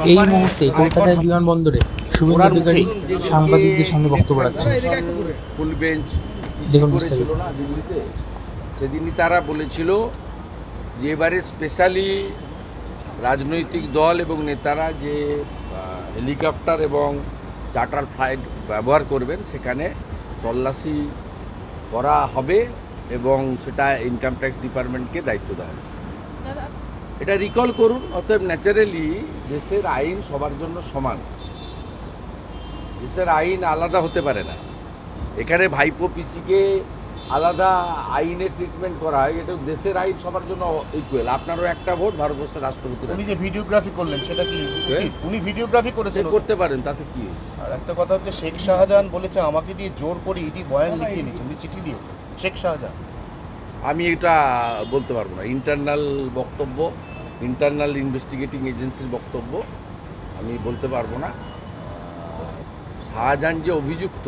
এই মুহূর্তে কলকাতায় বিমানবন্দরে শুভেন্দু অধিকারী সাংবাদিকদের সামনে বক্তব্য রাখছেন। ফুল বেঞ্চ দেখুন করেছিল না দিল্লিতে, সেদিনই তারা বলেছিল যে এবারে স্পেশালি রাজনৈতিক দল এবং নেতারা যে হেলিকপ্টার এবং চার্টার ফ্লাইট ব্যবহার করবেন সেখানে তল্লাশি করা হবে এবং সেটা ইনকাম ট্যাক্স ডিপার্টমেন্টকে দায়িত্ব দেওয়া হবে। এটা রিকল করুন। অতএব ন্যাচারালি দেশের আইন সবার জন্য সমান, দেশের আইন আলাদা হতে পারে না। এখানে ভাইপো পিসিকে আলাদা আইনে ট্রিটমেন্ট করা হয়, এটা দেশের আইন সবার জন্য ইকুয়াল। আপনারও একটা ভোট, ভারতবর্ষের রাষ্ট্রপতির। উনি যে ভিডিওগ্রাফি করলেন সেটা কি উচিত? উনি ভিডিওগ্রাফি করেছেন, করতে পারেন, তাতে কি হয়েছে? আর একটা কথা হচ্ছে শেখ শাহজাহান বলেছে আমাকে দিয়ে জোর করে ইডি বয়ান লিখিয়ে নিয়েছে, উনি চিঠি দিয়েছে শেখ শাহজাহান। আমি এটা বলতে পারবো না, ইন্টারনাল বক্তব্য, ইন্টারনাল ইনভেস্টিগেটিং এজেন্সির বক্তব্য, আমি বলতে পারবো না। শাহজাহান যে অভিযুক্ত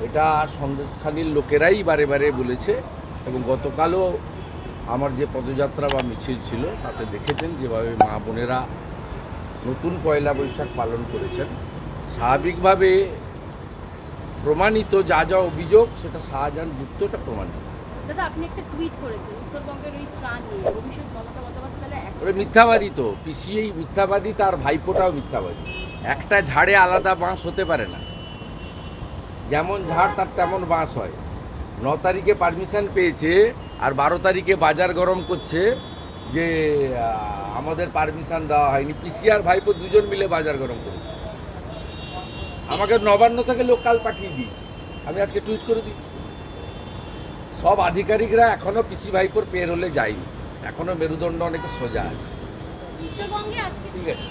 এটা সন্দেশখালীর লোকেরাই বারে বারে বলেছে, এবং গতকালও আমার যে পদযাত্রা বা মিছিল ছিল তাতে দেখেছেন যেভাবে মা বোনেরা নতুন পয়লা বৈশাখ পালন করেছেন। স্বাভাবিকভাবে প্রমাণিত যা যা অভিযোগ সেটা শাহজাহান যুক্ত, এটা প্রমাণিত। দাদা, আপনি একটা টুইট করেছেন উত্তরবঙ্গের ওই ত্রাণ নিয়ে, অভিষেক মমতা বন্দ্যোপাধ্যায় ওরা মিথ্যাবাদী, তো পিসিআই মিথ্যাবাদী, তার ভাইপোটাও মিথ্যাবাদী। একটা ঝাড়ে আলাদা বাঁশ হতে পারে না, যেমন ঝাড় তার তেমন বাঁশ হয়। 9 তারিখে পারমিশন পেয়েছে আর 12 তারিখে বাজার গরম করছে যে আমাদের পারমিশন দেওয়া হয়নি। পিসি আর ভাইপো দুজন মিলে বাজার গরম করেছে। আমাকে নবান্ন থেকে লোকাল পাঠিয়ে দিয়েছে, আমি আজকে টুইট করে দিয়েছি। সব আধিকারিকরা এখনও পিসি ভাইপোর পের হলে যায়নি, এখনও মেরুদণ্ড অনেকে সোজা আছে। উত্তরবঙ্গে আজকে ঠিক আছে।